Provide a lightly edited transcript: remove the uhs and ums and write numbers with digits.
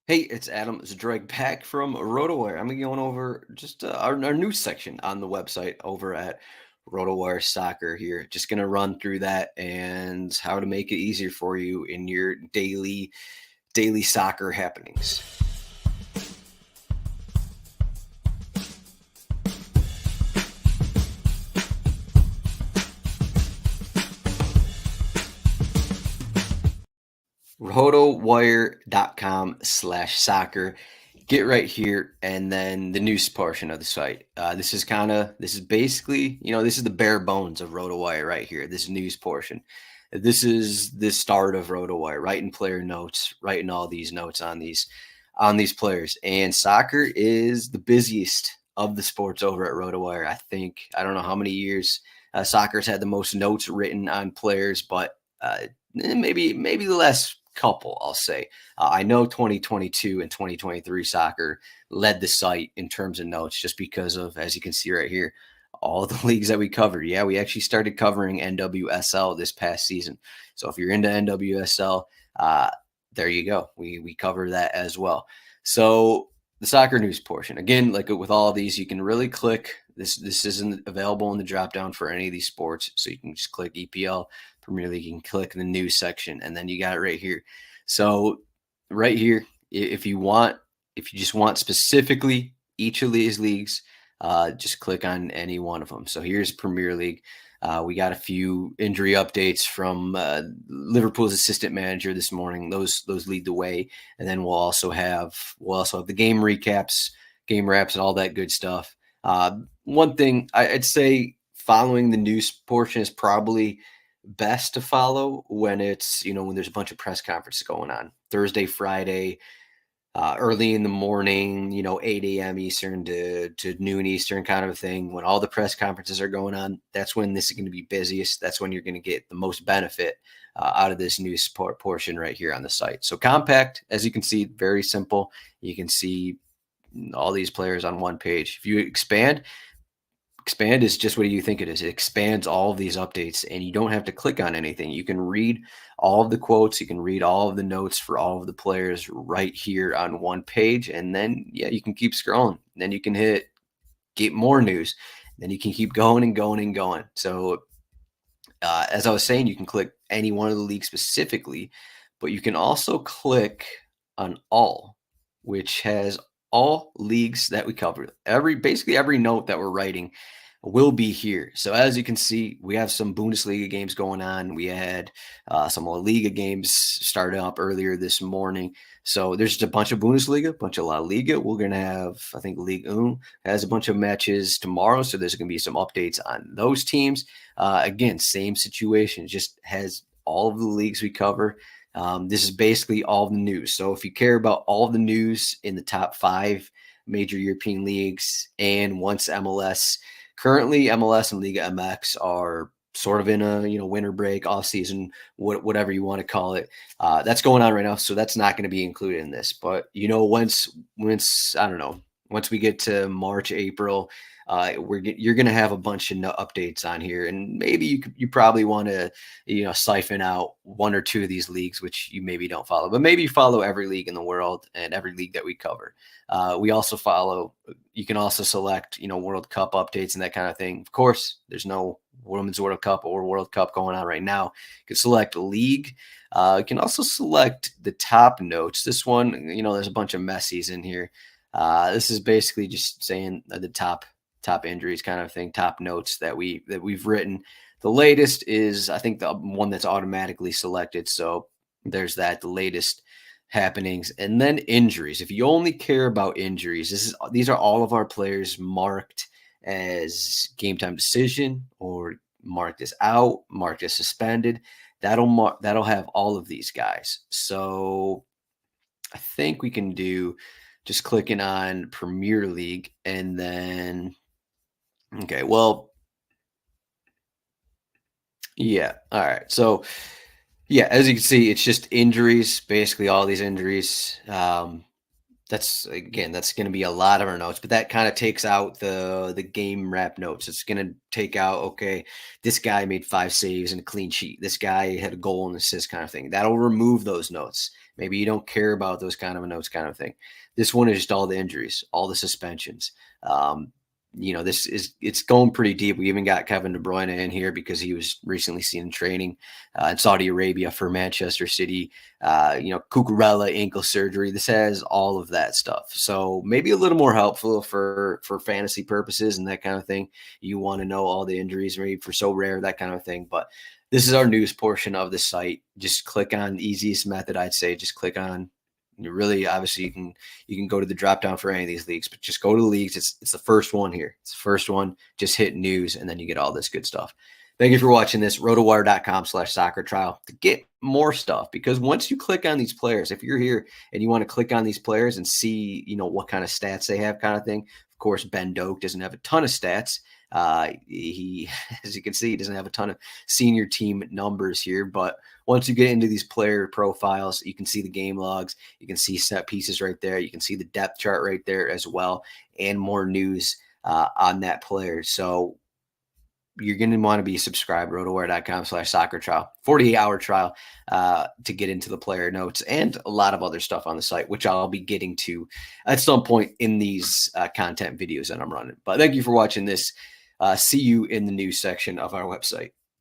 Hey, it's Adam Zdroik back from RotoWire. I'm going over just our news section on the website over at RotoWire Soccer here. Just going to run through that and how to make it easier for you in your daily soccer happenings. RotoWire.com/soccer. Get right here, and then the news portion of the site. This is basically, this is the bare bones of RotoWire right here. This news portion. This is the start of RotoWire, writing player notes, writing all these notes on these players. And soccer is the busiest of the sports over at RotoWire. I don't know how many years soccer's had the most notes written on players, but maybe the last couple, I'll say. I know 2022 and 2023 soccer led the site in terms of notes just because of, as you can see right here, all the leagues that we covered. Yeah, we actually started covering NWSL this past season. So if you're into NWSL, there you go. We cover that as well. So the soccer news portion, again, like with all of these, you can really click this. This isn't available in the drop down for any of these sports. So you can just click EPL, Premier League, you can click the news section, and then you got it right here. So right here, if you just want specifically each of these leagues, just click on any one of them. So here's Premier League. We got a few injury updates from Liverpool's assistant manager this morning. Those lead the way, and then we'll also have the game recaps, game wraps, and all that good stuff. One thing I'd say following the news portion is probably best to follow when it's when there's a bunch of press conferences going on Thursday, Friday, early in the morning, 8 a.m. Eastern to noon Eastern kind of a thing. When all the press conferences are going on, that's when this is going to be busiest. That's when you're going to get the most benefit out of this news portion right here on the site. So compact, as you can see, very simple. You can see all these players on one page. If you expand is just what you think it is. It expands all of these updates, and you don't have to click on anything. You can read all of the quotes. You can read all of the notes for all of the players right here on one page. And then, you can keep scrolling. Then you can get more news. Then you can keep going and going and going. So as I was saying, you can click any one of the leagues specifically, but you can also click on all, which has all leagues that we cover. Basically every note that we're writing will be here. So as you can see, we have some Bundesliga games going on. We had some La Liga games started up earlier this morning. So there's just a bunch of Bundesliga, a bunch of La Liga. We're going to have, I think Ligue 1 has a bunch of matches tomorrow. So there's going to be some updates on those teams. Again, same situation, just has all of the leagues we cover. This is basically all the news. So if you care about all the news in the top 5 major European leagues, and once currently MLS and Liga MX are sort of in a winter break, off season, whatever you want to call it. That's going on right now, so that's not going to be included in this. But once I don't know, once we get to March, April, you're going to have a bunch of updates on here, and maybe you probably want to siphon out one or two of these leagues which you maybe don't follow, but maybe you follow every league in the world and every league that we cover. We also follow. You can also select World Cup updates and that kind of thing. Of course, there's no Women's World Cup or World Cup going on right now. You can select league. You can also select the top notes. This one, there's a bunch of Messi's in here. This is basically just saying the top injuries kind of thing, top notes that we've written. The latest is, I think, the one that's automatically selected. So there's that, the latest happenings, and then injuries. If you only care about injuries, these are all of our players marked as game time decision, or marked as out, marked as suspended. That'll have all of these guys. So I think we can do just clicking on Premier League, and then okay, well, yeah. All right. So, yeah, as you can see, it's just injuries, basically all these injuries. That's going to be a lot of our notes, but that kind of takes out the game wrap notes. It's going to take out, okay, this guy made 5 saves and a clean sheet. This guy had a goal and assist kind of thing. That'll remove those notes. Maybe you don't care about those kind of notes kind of thing. This one is just all the injuries, all the suspensions. It's going pretty deep. We even got Kevin De Bruyne in here because he was recently seen in training in Saudi Arabia for Manchester City. Cucurella ankle surgery. This has all of that stuff. So maybe a little more helpful for fantasy purposes and that kind of thing. You want to know all the injuries, maybe for so rare, that kind of thing. But this is our news portion of the site. Just click on the easiest method, I'd say. Just click on. You really, obviously, you can go to the drop down for any of these leagues, but just go to the leagues. It's the first one here. It's the first one. Just hit news, and then you get all this good stuff. Thank you for watching this. RotoWire.com/soccer trial to get more stuff. Because once you click on these players, if you're here and you want to click on these players and see, what kind of stats they have, kind of thing. Of course, Ben Doak doesn't have a ton of stats. He, as you can see, he doesn't have a ton of senior team numbers here, but once you get into these player profiles, you can see the game logs, you can see set pieces right there, you can see the depth chart right there as well, and more news on that player. So you're going to want to be subscribed, rotowire.com/soccer trial, 48-hour trial to get into the player notes and a lot of other stuff on the site, which I'll be getting to at some point in these content videos that I'm running. But thank you for watching this. See you in the news section of our website.